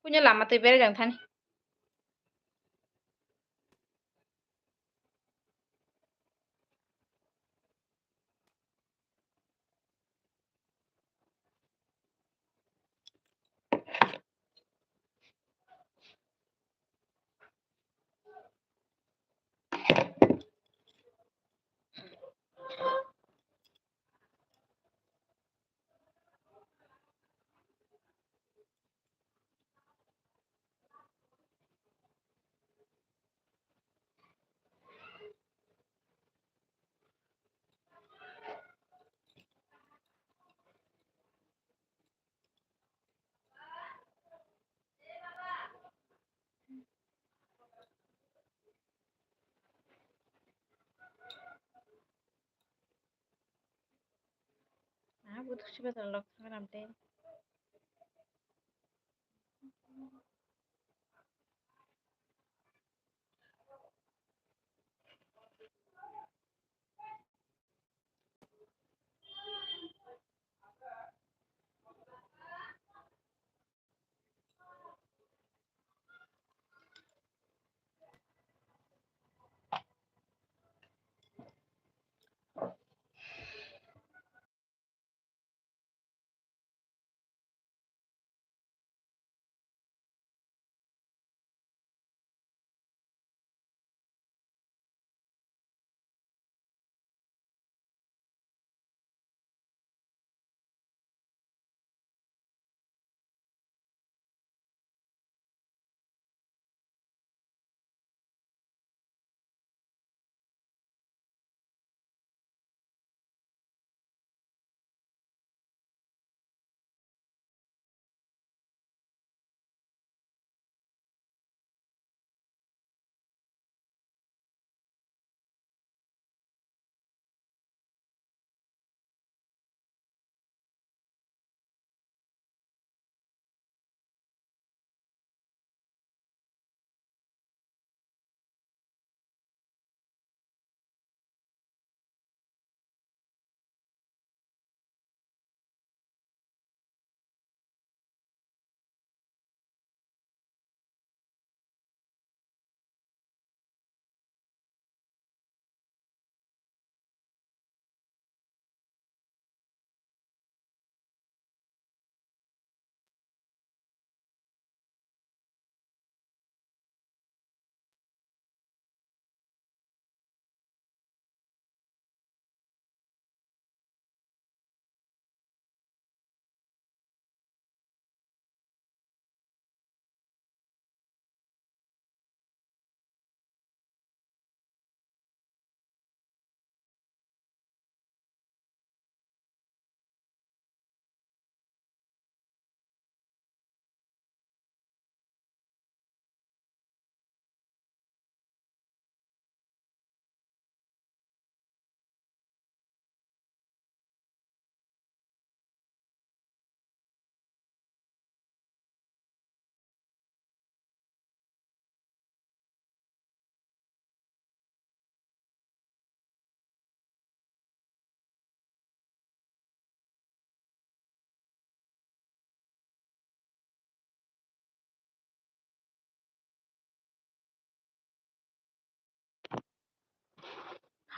Punya lama tuh bere jang than. Ah, butuh coba tolok ngeram teh.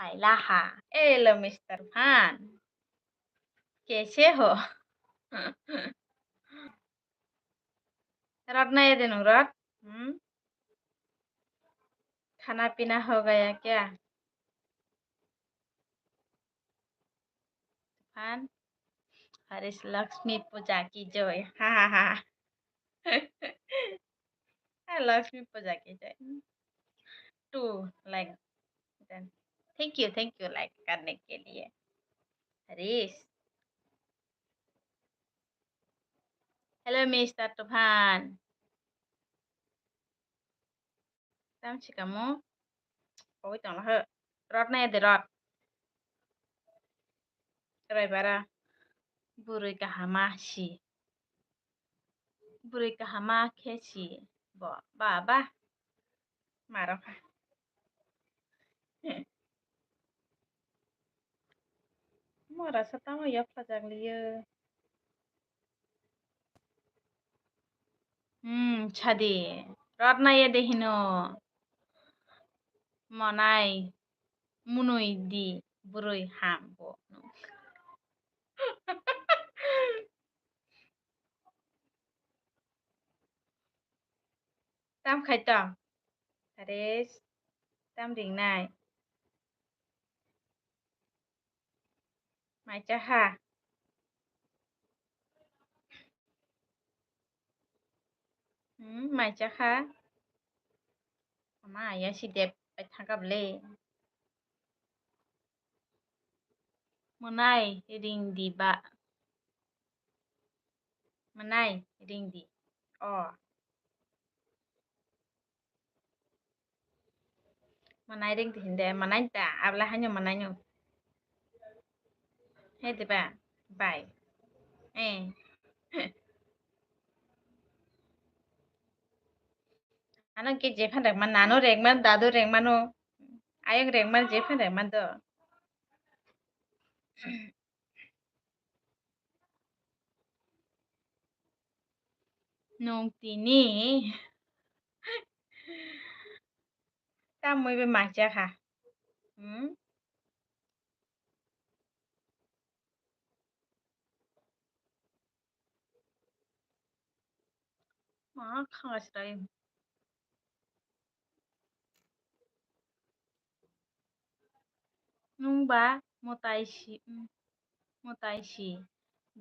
Hai laha. Hello Mr. Pan. कैसे हो? रट नहीं देनू रट. खाना पीना हो गया क्या? तूफान. हरीश लक्ष्मी पूजा की जय. Ha ha ha. Lakshmi Puja की जय. टू लाइक देन. थैंक यू लाइक करने के लिए. Harish. Hello Mr. Tufan. Tam si kamu? Ôi tưởng là hợ. Rot này để rot. Rồi bà ra. Buri kahama si. Buri kahama ke si. Bo. Ba ba. Marah. Mau rasa tahu ya pelajar liya. Shaadi রত্নাইয়ে দেহিন মনাই মুনুই দি বুড়ই হাম tam khai tong Tares tam ring nai mai cha ha mai cha ha ma ya si dep pai thangkap le Manai ring di ba Manai ring di oh Manai ring di hinde manai ta abla hanyo manai nyo he de ba bai eh ano ke je phan dak man nano reng man dadu reng mano ayang reng man je phan dak man do nong tini ta moi be mai cha ha ma khang sai nung ba motai si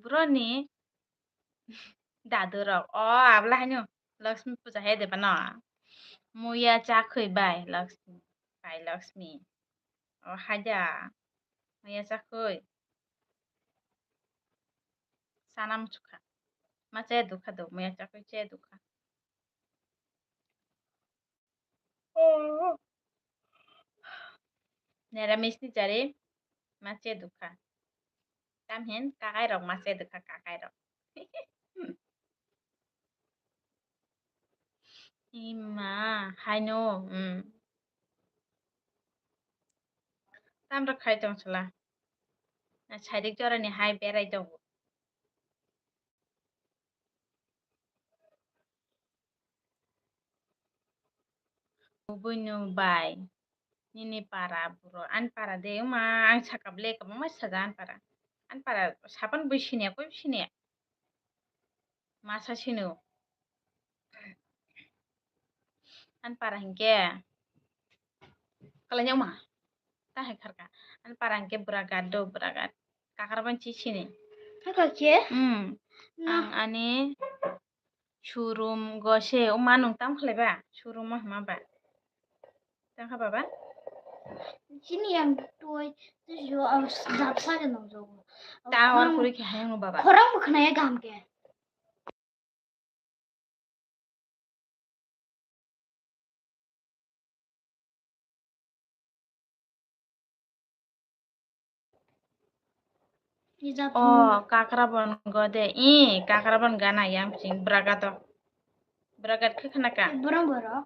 broni dadu rok oh abla hanyo Lakshmi puja he de ba no muya cha khoi bai Lakshmi oh haja muya cha khoi sanam chukha ma che dukha do muya cha khoi che dukha Neramis ni jare ma che dukha tam hen kakai rok ma che dukha kakai rok ima haino tam rok khai tong chula na chaidik jora ni hai berai dong buinu bai nini para buro an para de ma ang chakap le ka ma saja an para sapan bishine koi bishine masa sinu an para hingke kalanya ma ta hai kharka an para hingke bragat kakarban chi sini Kakak ang ani surum gose manung tam khleba surum ma ba tam kha baba sini yang tuai tu jo zapsa ke nong jo ta or kuri ke hayang baba khorang bukhna ya gam ke oh kakrabon gode kakrabon gana yang sing bragat ke khanaka borong boro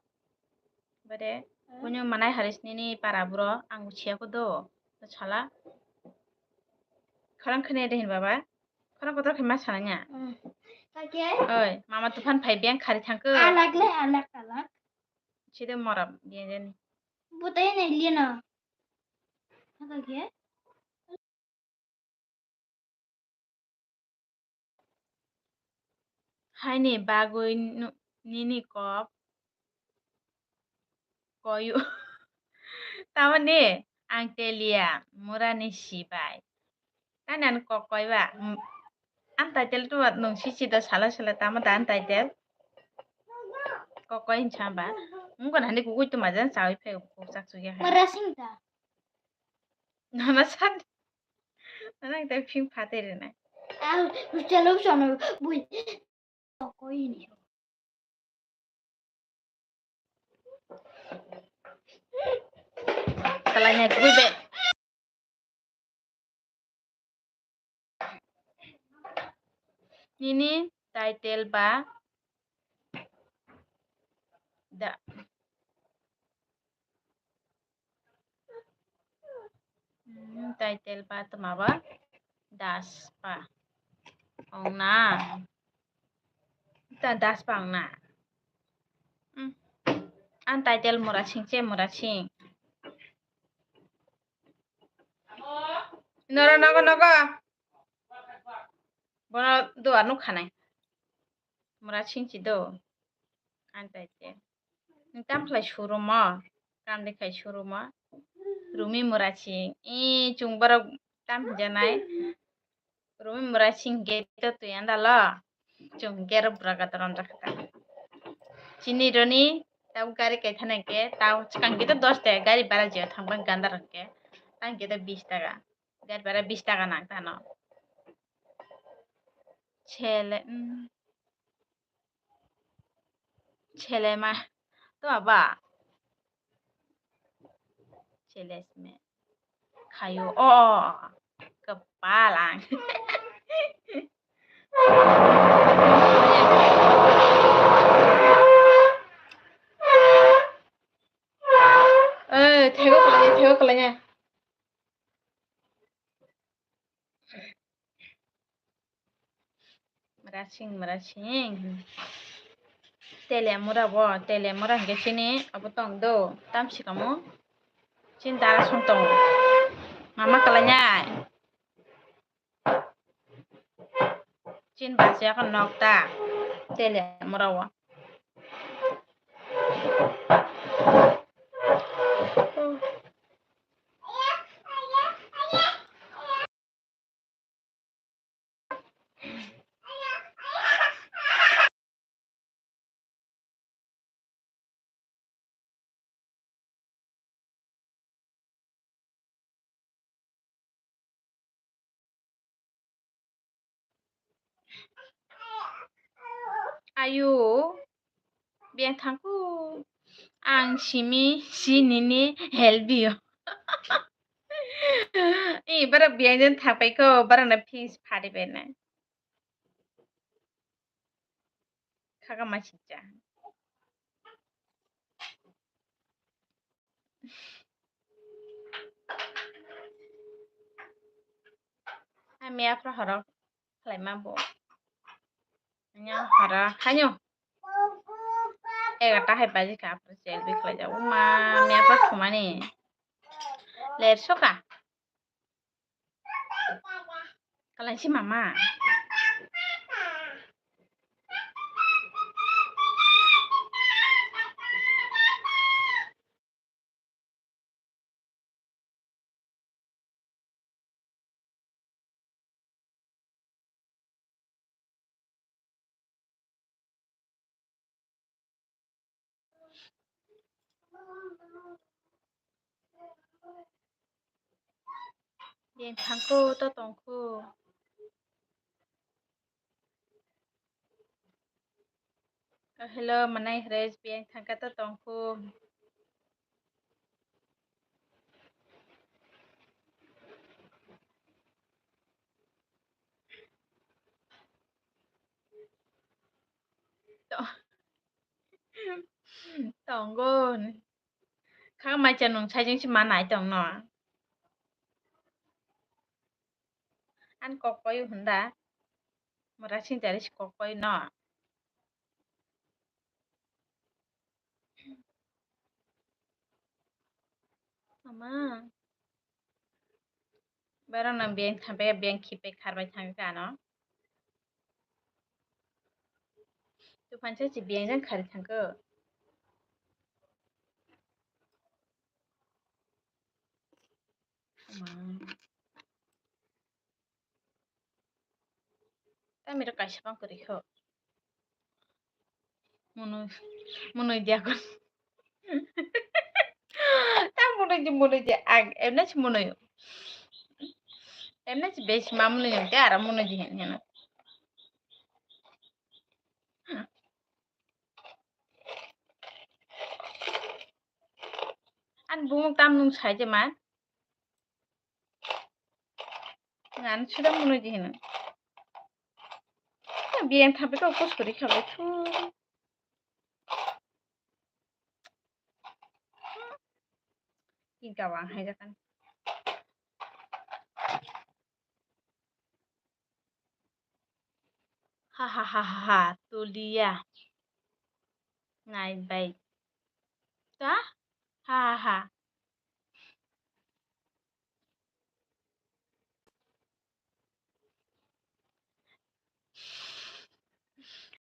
bade punyo manai haris ni para bro ang usia ko do chala khorang khane dehin baba khorang kotor khima sananya kake oi mama tufan phai biang khari thangko alak chide moram bien butai ne liena kake hai ni bagoi nini kop koyu tamane ang telia murani sibai kanan kokoi ba an title tu nung sisi da sala tama dan title kokoi chamba ngun hande kukui tu majan sawi phe sak su ya marasing ta nana san nana ta phim phate re na al chalo sono bui koi ni salahnya gue be ini title ba da title ba tumaba das pa ong na ta das pa ong na An title muraching che muraching. Noro nogo nogo. Bono do anu khanai. Muraching chi do. An title. Tam khlai shuru mo. Kam dekhai shuru mo. Rumi muraching. Chung barok tam janai. Rumi muraching geto tu yanda lo. Chung gero braga taron rakta. Chini roni. Tau gari kai thane ke. Tau chikang gitu 10 টাকা. Gari bara jio thangban ganda rakke. Tang gitu 20 টাকা. Gari bara 20 টাকা nang tano. ছেলে ছেলে মা তো আবা ছেলে মে kayo kepalang theo kalanya meracing tele mura ke sini apa tong do tam si kamu cinta langsung tong mama kalanya cin bahasa kan nokta tele mura ayu biang thangku ang sinini helbio bara biang jen thangpai ko bara na fis phari bena khaga machija ami afro horok khlai ma bo nya hara hanyo 11টা hai baji ka afro selbi khlai ja uma mi afro thumani lerso ka kalai si mama biang thangku to tongku hello manai hres biang thangka to tongku tonggon khaga mai chanung chajing si manai tong no an kokoi hunda muraching jari si kokoi no mama barang na biang thampe biang khipe kharbai thangka no tu pancha si biang jang khari thangko ta mero kaisa pang kori kho munui dia kon ta munui je ag emna si munui emna si bes mamunu te ara munui je hen an bung tam nung sai je man ngan sudah munui je hen biang thampe ko pos kori khabai thu ki gawang hai jakan ha tulia ngai bai কা হা, হা, হা।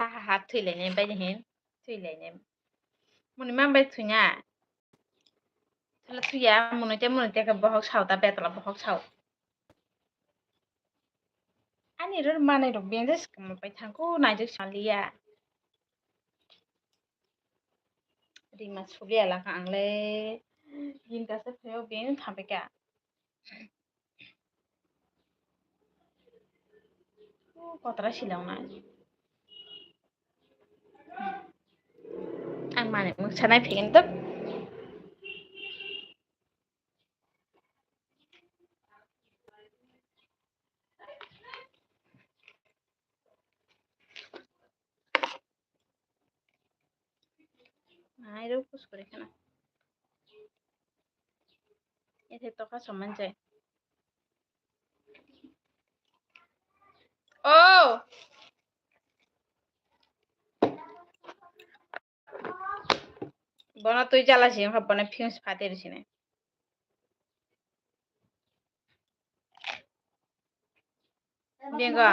Ha, ha, ha, thuylaयनाय बायदिहैन thuyलायनाय muni mambai thunya thala thuya munite ka bohok sauta betala bohok sau ani ror manai rok beng jas pai thangko naijak saliya rima suliya laka anglai gingkasa pheo beng thampai ka kotara silawnai ang manai moksa naifigin tok nairo kuskure khana ethe toka somanjai oh bono tui jalasi habbone fuse fatirishine benga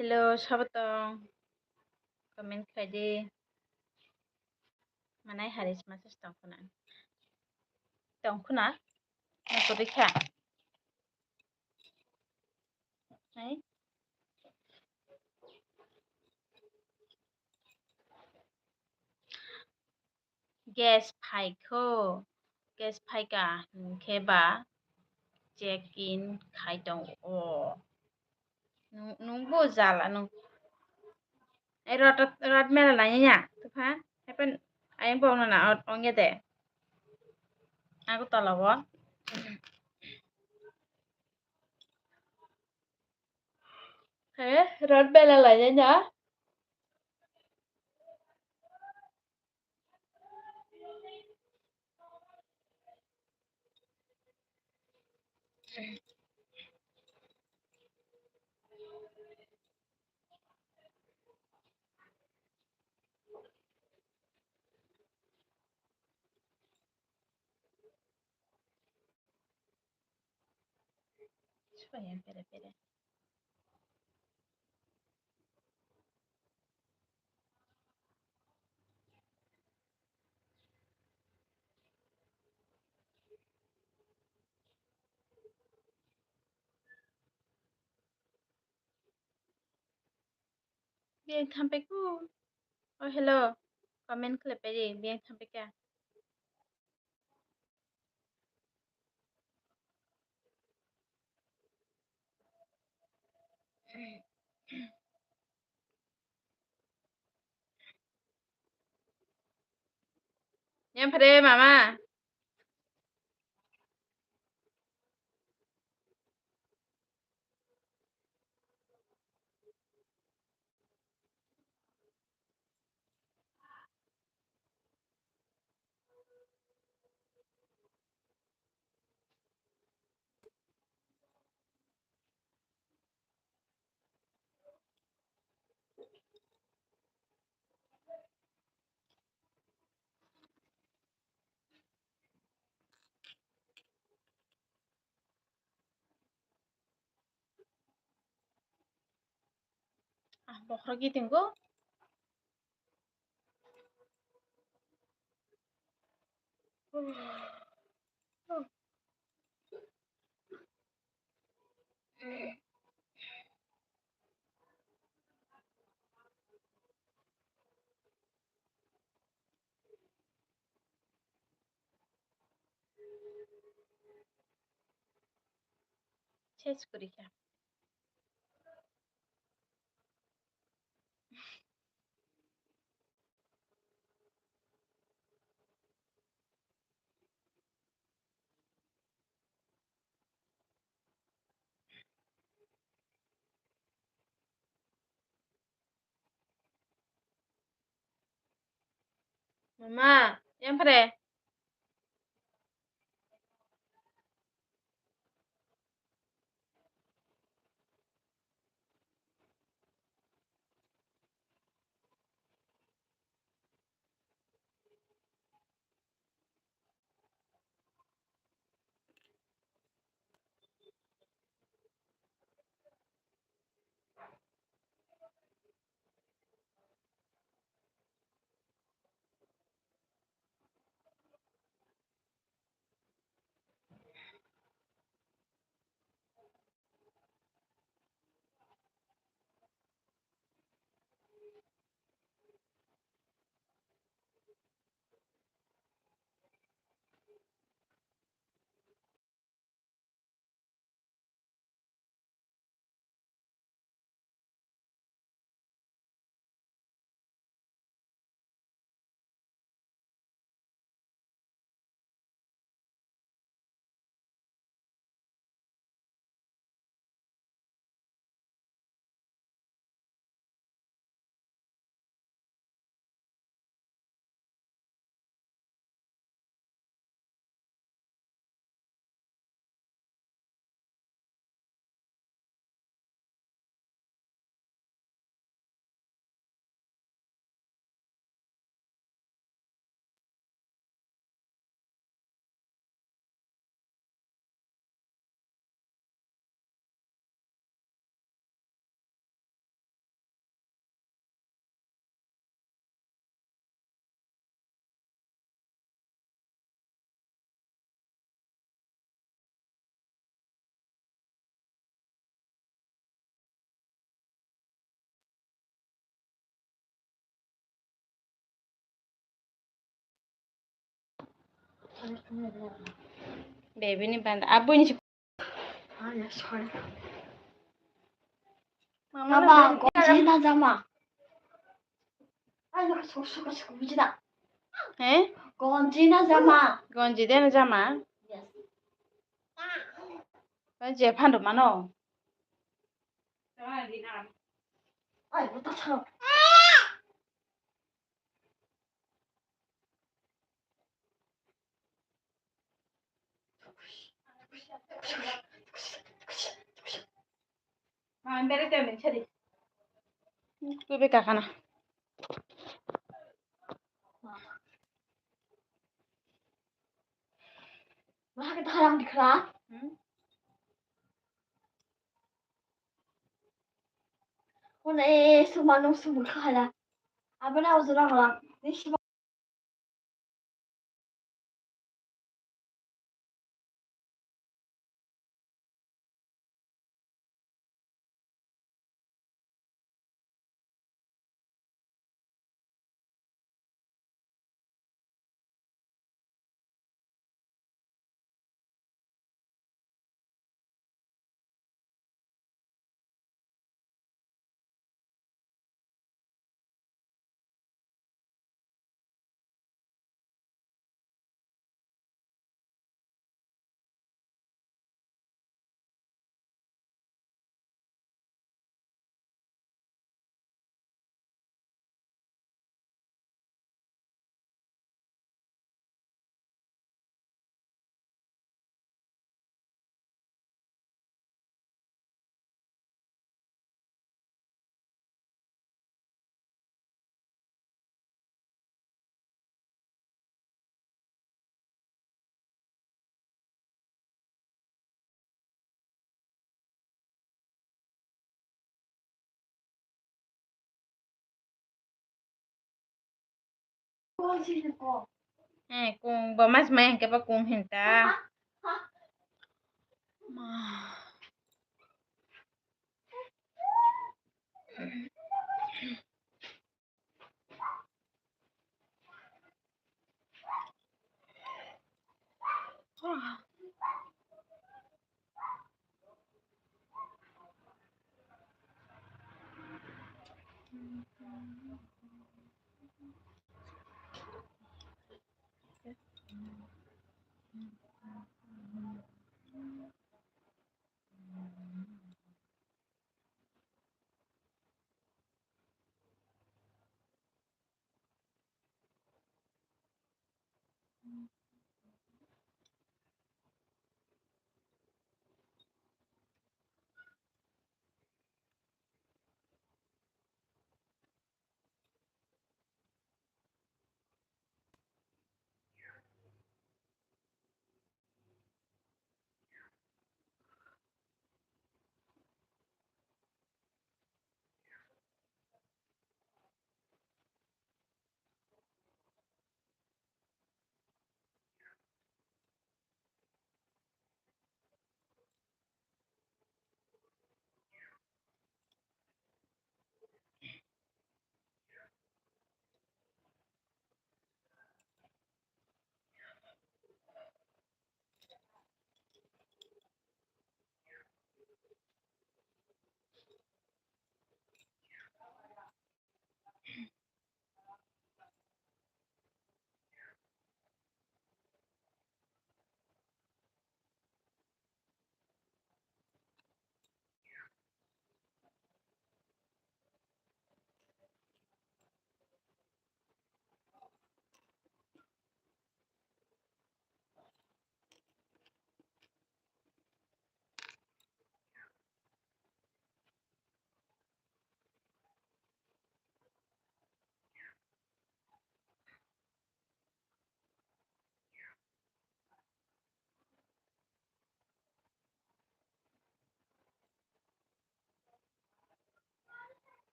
hello sabatong comment khaide manai haris masas tongkhuna nakodikha hai gas phaika kheba check in khaitong o nungbo jala nung ai rot mela nanya tufa happen ayang bong na ongya de aku talawa he rot mela nanya supaya pere biang sampai ku oh hello comment klip aja biang sampai ka yang pare mama ah bokro gitu go শেষ করি কা Mamá, siempre. Baby ni banda. Abu ni sorry. Mama Mama, gomjina jama. Ay, suka gomjina. Eh? Gomjina jama. Gonji dena jama. Yes. Baje phando mano. Ay, what the hell? Ma mbere temen chedi. Kube kakana. Wah, kita harang dikra. Una sumanung sumukhala. Abana uzura hala. Nishi ko. Kung ba mas may ke pa kung hinta. Ma.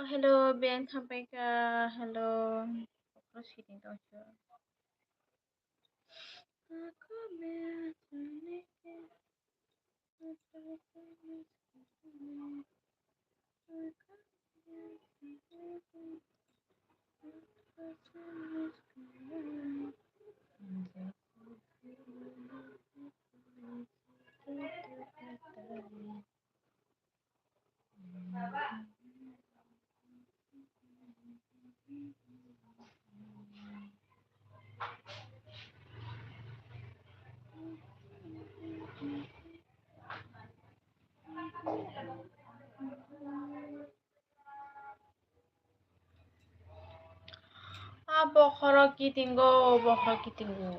Oh, hello, Ben Kampeka. Hello. Aku sini dong, cuy. Aku biasa Bokoro kitinggo, bokoro kitinggo.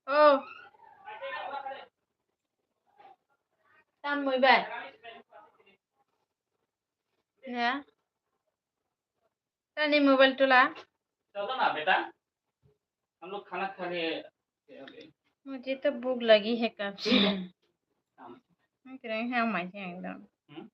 Oh, tan muy bien. Ya. Tani mobile टुला चलो ना बेटा, हम लोग खाना खाने अभी मुझे तो भूख लगी है कब से शाम मैं कह रही हूँ हाँ, मैं एकदम हम्म?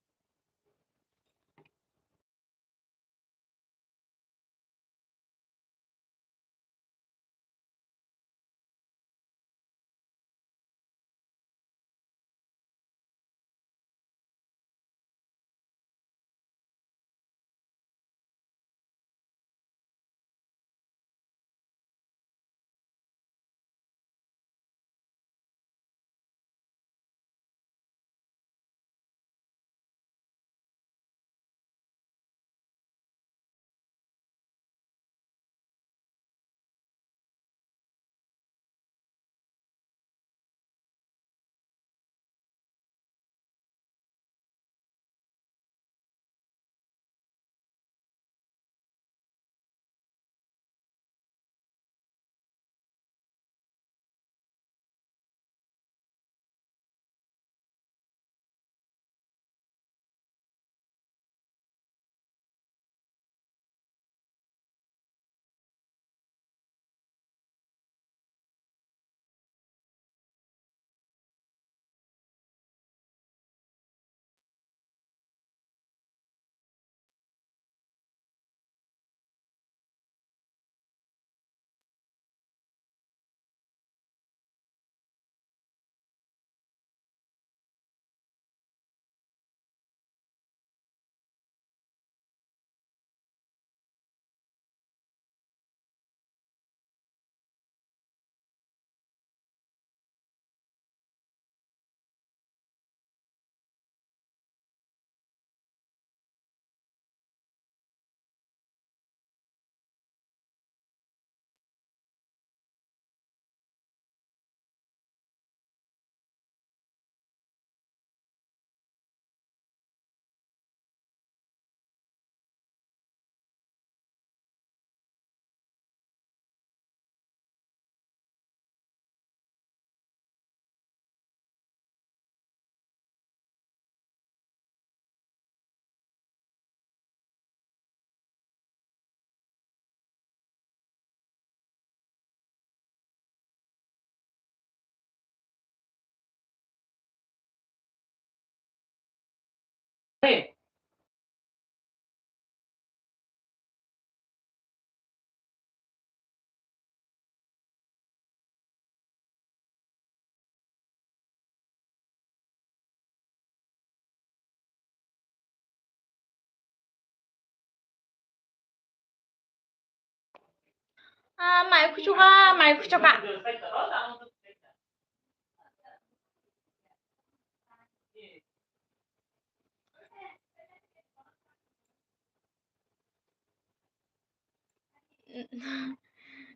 Mai kuchuka, mai kuchuka.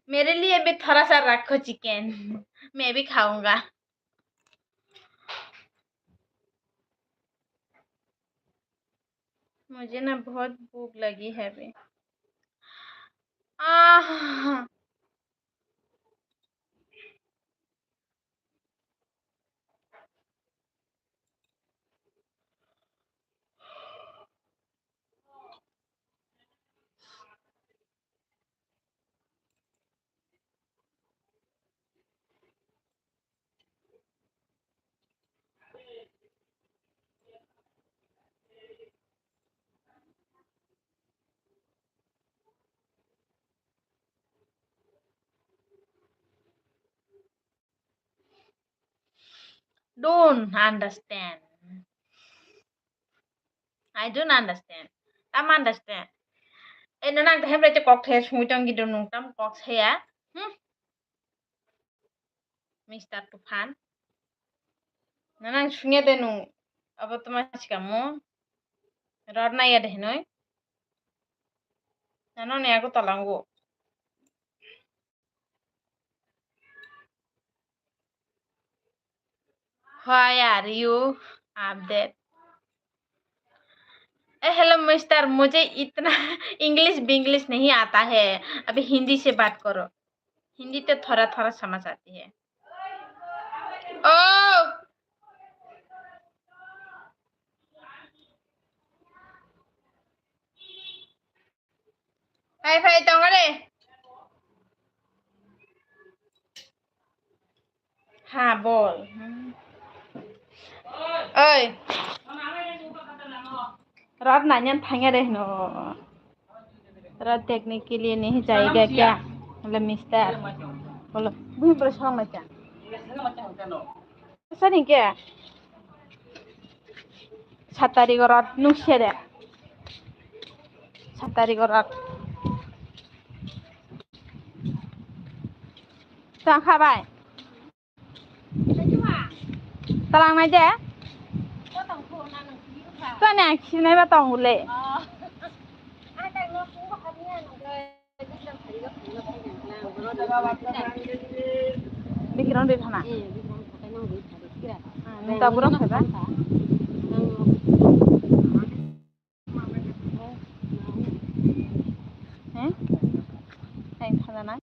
मेरे लिए भी थोड़ा सा रखो चिकन, मैं भी खाऊंगा। मुझे ना बहुत भूख लगी है अभी। आह don't understand. I don't understand. Tam understand. Nó đang thêm đây cho cọc thế xuống trong cái đường tam cọc thế á. Mr. Tufan. Nó đang xuống đây nung. Apa তোমার kamu? Rod na ya deh noy. Ano ne aku talanggo. Why are you update? Hello mister, मुझे इतना English Binglish नहीं आता है, अभी हिंदी से बात करो। हिंदी तो थोड़ा थोड़ा समझ आती है। ओ भाई भाई तंग रे हाँ बोल ओए रात नानियन थांगे रे नो रात देखने के लिए नहीं जाएगा क्या मतलब मिस्टर बोलो बुई प्रश्न मचा ऐसा नहीं क्या 7 तारीख रात नुसे दे 7 तारीख रात जाखाबाय तालांनाय दे जाने आं खिनायबा दंलै बेकग्राउंड थाना दाबुरां थाबा हैं थाना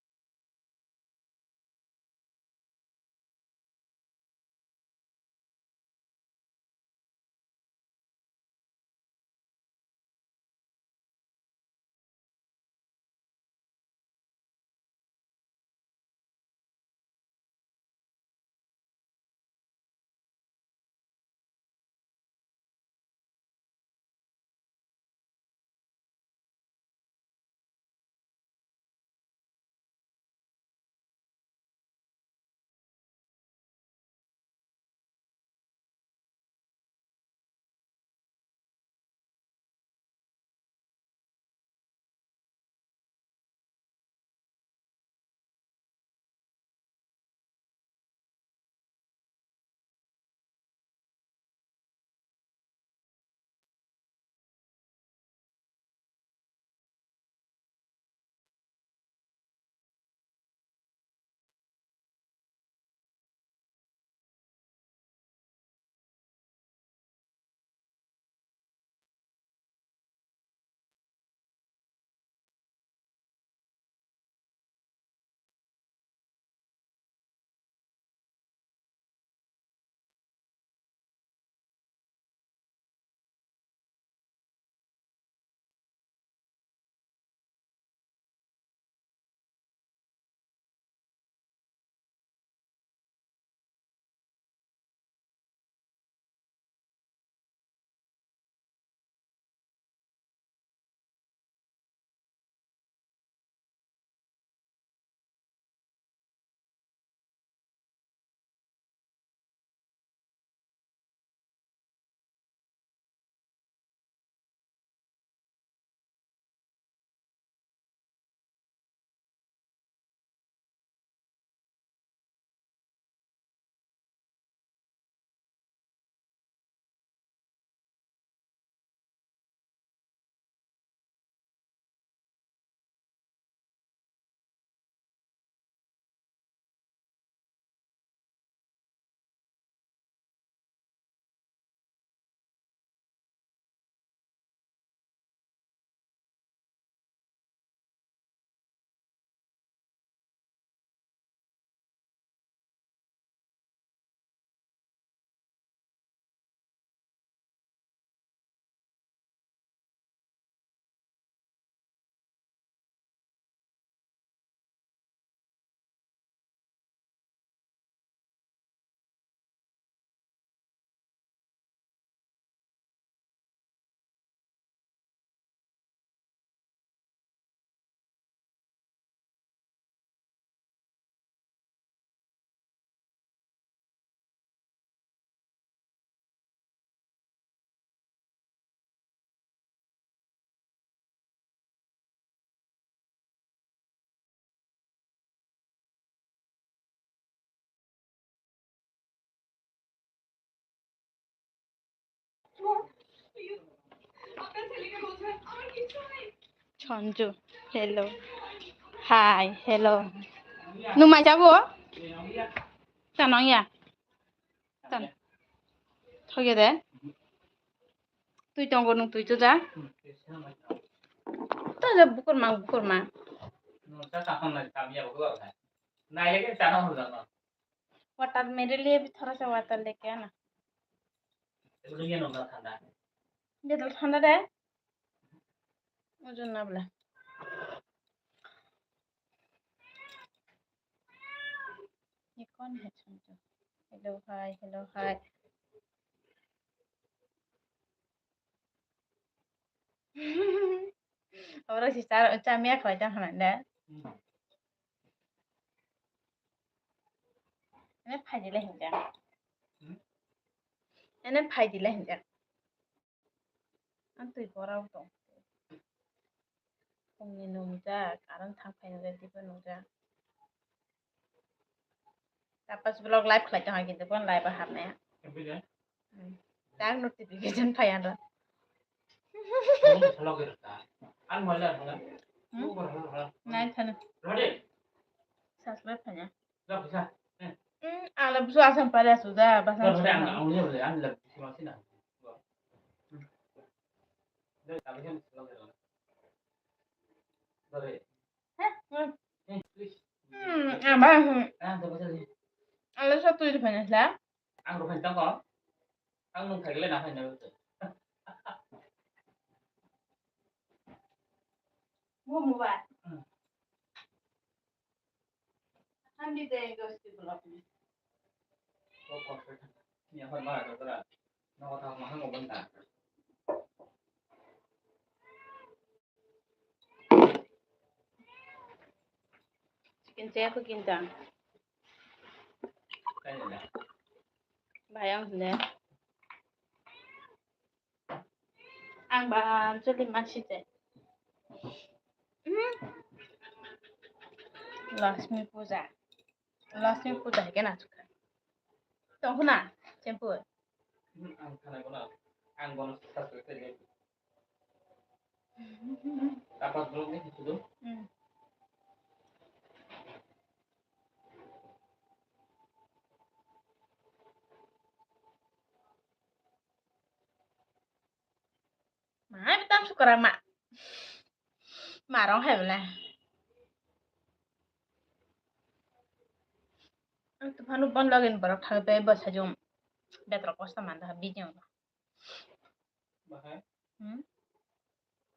সঞ্জু হ্যালো হাই হ্যালো নুমাই যাবো জানো ইয়া জান থগে দে তুই তঙ্গ নু তুই তো যা তো যা বুকুর মা Nó takkan lagi kami ya berdua kan. Nah, ini kan cara hulu kan. Water मेरे लिए भी थोड़ा सा वाटर लेके आना Itu dia nongkrong tanda. ये तो ठंडा है मुझे ना बोला ये कौन है संजू हेलो हाय और ऐसी चार मिया खाई जान हमारे इन्हें फायदे ले हिंजा इन्हें फायदे ले हिंजा अंतु इबोरा उतो फुंनि नुजा कारण थांफायनो रेडिबो नुजा तापस ब्लॉग लाइव खाई जान किन्तु बन लाइव हाबनाया Tapi kan, दा नोटिफिकेशन फाया दा kamu salah kira. An malah kan. Lu berapa? नाय थानो Ready? सब्सक्राइब फाया Gak bisa. आला बुसु आसाम पारे सुजा Gak बासान boleh ang dia boleh an lebih sih masih nah. Dari tapi kan salah kira. Dari. Please. आबा Coba saja. आला सब तुइ फाया ला Ang rupan tang kok. Ang nung thầy lên nào phải nhớ. mua mua bạn हम भी देंगे उसके blog में Có còn phải. Nhà phần ba rồi đó. Nó có thằng mà hắn ngồi bên cạnh. Chicken चाहिँ aku kinta Cái này nè. bayang sudah ang ba jadi masih deh Lakshmi Puja है क्या ना चुका तो हो ना चेंपू Ang kanay ko na. Ang bonus sa secretary. Dapat belum nih itu tuh. mà betam suka mak marong hai bela tu panu bon login barak thang pe bas hajum betra kosta manda bijing Bahaya.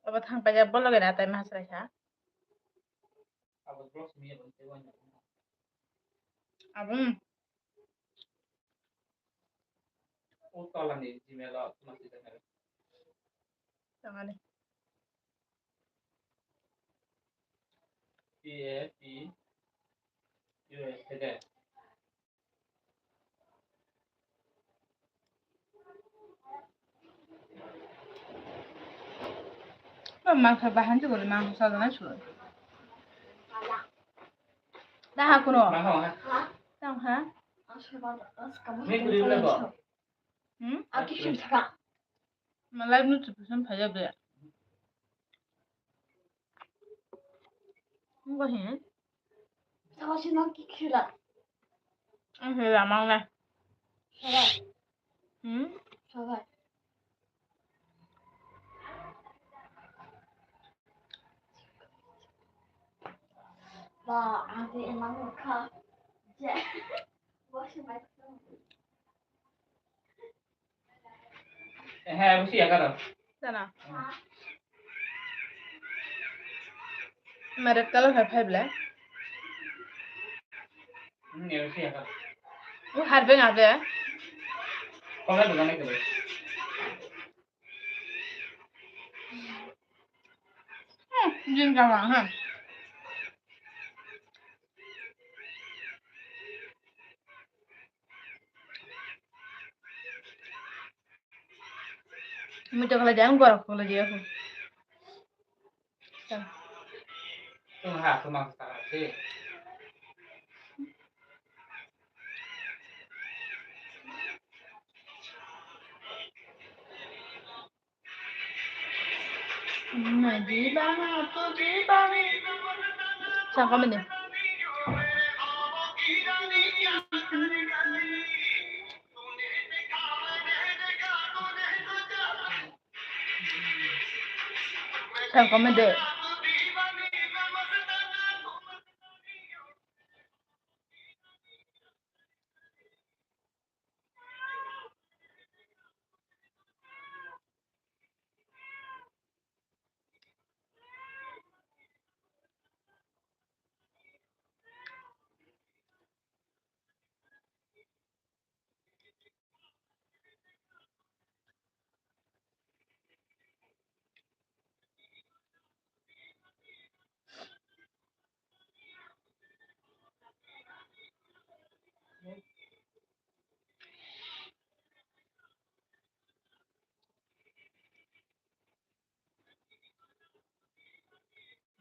अब thang pa ja bon login atai mas raha Abang belum semia bentuk banyak. abun Oh, tolong nih Gmail lo masih ada. jangan deh Ada. mang ka bahan juga mang sa na chu dah aku no Mahal kan? tang ha Ini beli berapa? Aku suka. malai nu tu pesan phaja be Enggak sih. Tahu sih nak kira. Là mang này. Sabar, Hmm? sabar. Bah, aku emang muka. Je, bos macam. Mesti ya kan? Sana. Mà red color है five ले Mesti ya kan? वो हर पे आते हैं Kau kan bukan itu. जिन का वहाँ है मुझे कल जाऊँ गौरव को ले जाऊँ Tuh ha, cuma sekarang sih. 잠깐만요. 잠깐만요.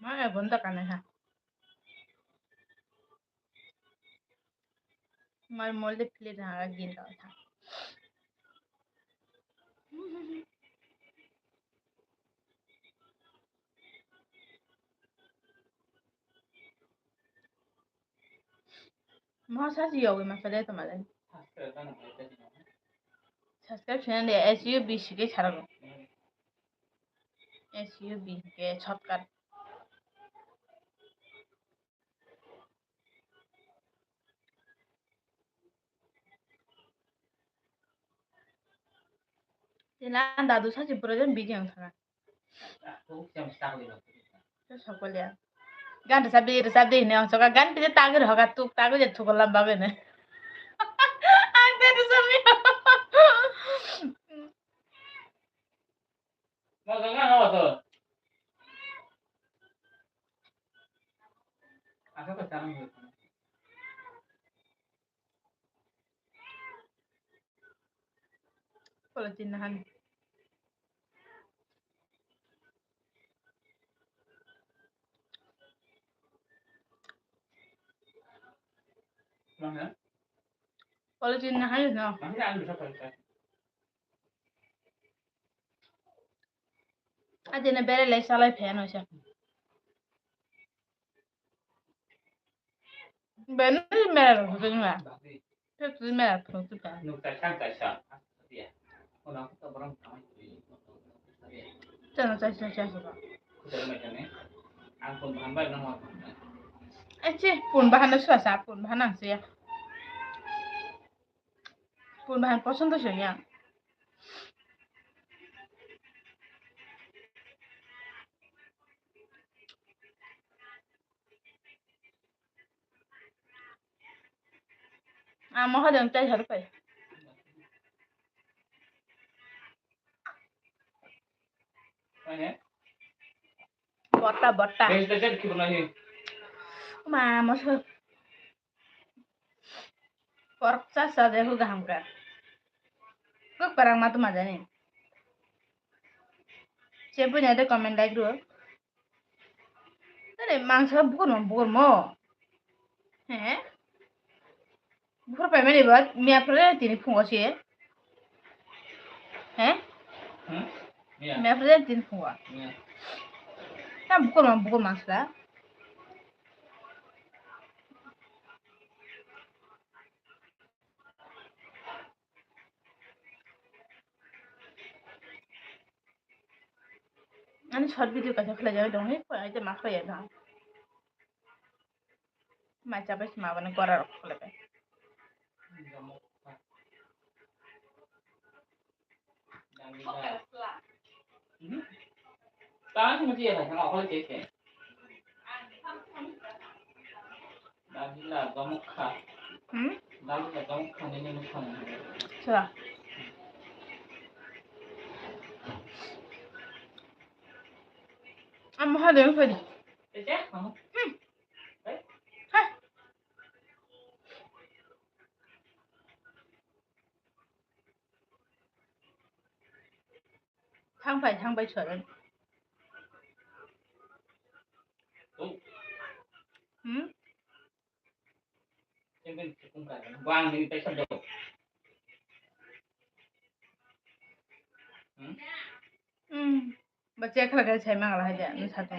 아, 뭔다 까네. 말 몰래 플레이를 하긴다. 뭐 사실 여기 막 그래도 말해. 사스라는 거 있잖아. subscription에 SUV 시계 잘하고. SUV 게 젓갈. 난 나도 사실 부러진 비디 영상. 혹시 한번 시작하게 돼. 저 저걸이야. 간다 sabde ne 저가 간 비디 따그러 허가 뚝 따고 제 두걸람 바베네. 안 되는 소리야. 나가 나와서 아까 잘한 거 있잖아. 폴로진 한. 그러면 폴로진 한 너. 남자 안 주셔 버릴까? 아제는 베레 살아이 페노셔. 베는 메라 그거는 나비 그 메라 프로트 봐. 누가 상가 샤. 예. 오늘 또 그럼 가만히 있어. 예. 저는 자자자. 그대로 말이네. 안본 한발 넘어. 아치 폰 바하나 수아사 폰 바하나 쓰야. 폰 바한 퍼센트 셔야. 아, 뭐 하든 짜 잘 거야. 아니? 버타. 내일 때 기분 나히. 마 뭐서 pork sa देखो काम कर kok parang matu majani saya punya ada komen like dulu tadi mangsa bukan mau bukan pemain buat mia pernah tini pungo sih Iya. mia pernah tini pungo Iya. kan bukan mangsa ani short video kasih kalau jadi dong ini kok aja makro ya dong macam apa sih mana korar kalau pe Tao không chia phải thằng họ có chế chế. Đó là có một khả. Đó là có một khả nên một khả. 좋아 한번 하자 소리 Thế chết không? Đấy. 상바이 쳐는 Đúng. 응? Trên bên cũng cả vàng thì tay sập đầu. 응 Baca kalau saya mengalah aja, ini satu.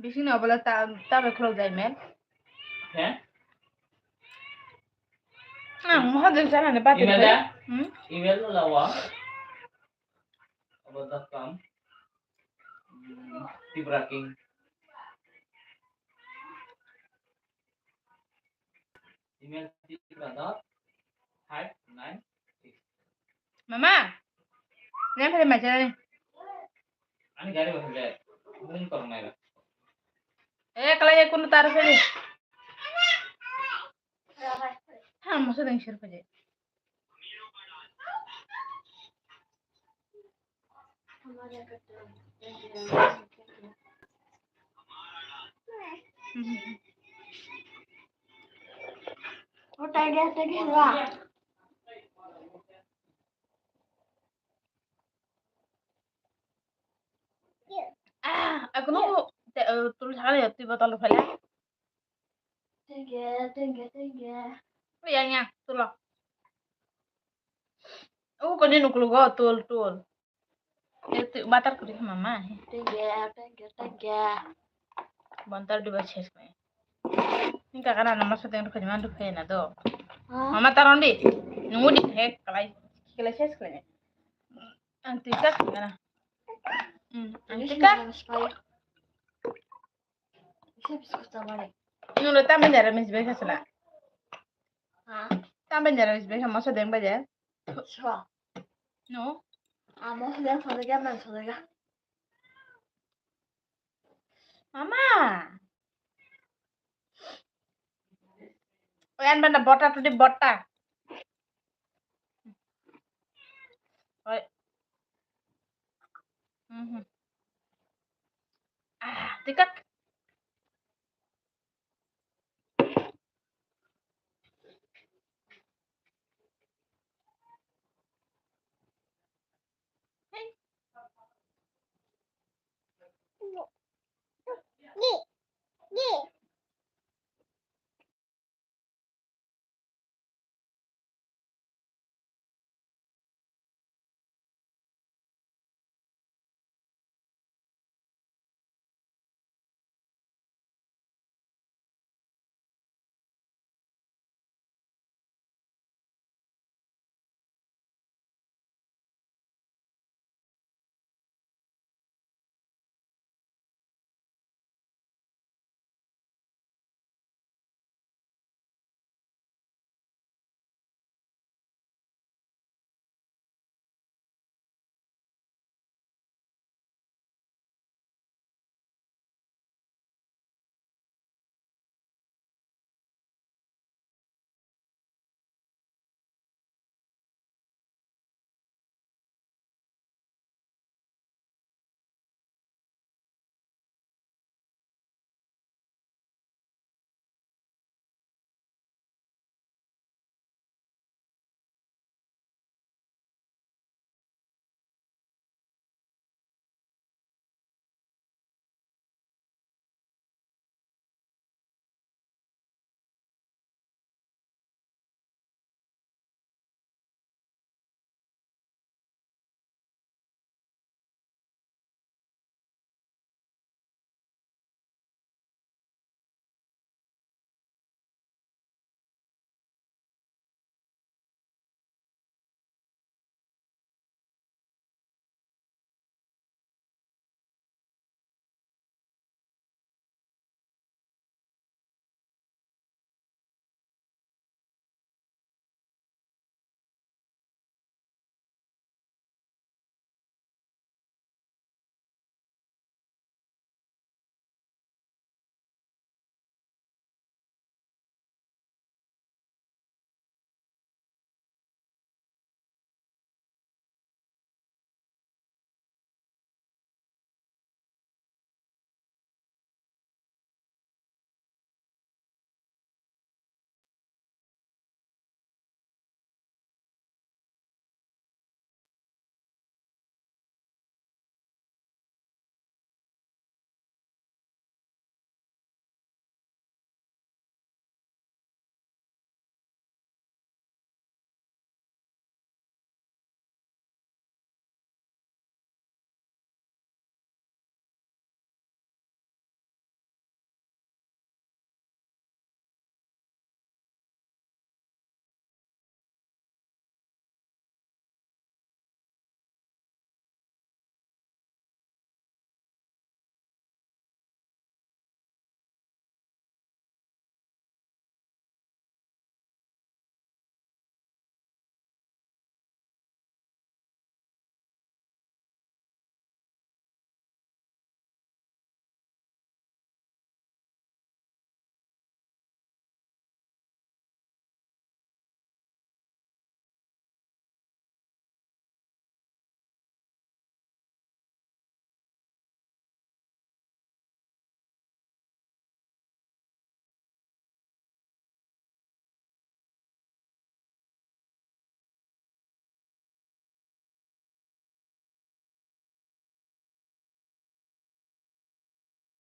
Di sini apa tak kalau saya men. হ্যাঁ Mau hadir sana nih pati. Emailnya? Hmm? Email lo lawa. About.com. Tibraking. Email tibra.596. Mama, ini apa macam ni? Ani gari bahasa. Mungkin kalau mai lah. Kalau ya kuno taruh sini. Hah, maksud yang share aja. हमारे घर वो tiger हुआ Aku nunggu tulis hal ya tiba tahu file. Tiger Oh ya, tuh loh. Oh, kau ni nukul gua tul. Itu batar kudu mama. Tiger Bantar di bawah chest nih. Ini kakak nama sudah yang kerjaan tuh kayak nado. Mama taruh di. Nunggu di hek kalau chest kayaknya. Antika gimana? Antika? bisa bisa balik Ini udah tambah jarak misbah sana. ah Tambah jarak misbah sama sudah yang baca. so No. mau sedang saudara Mama. Oh, yang mana bota tuh di bota. Oh,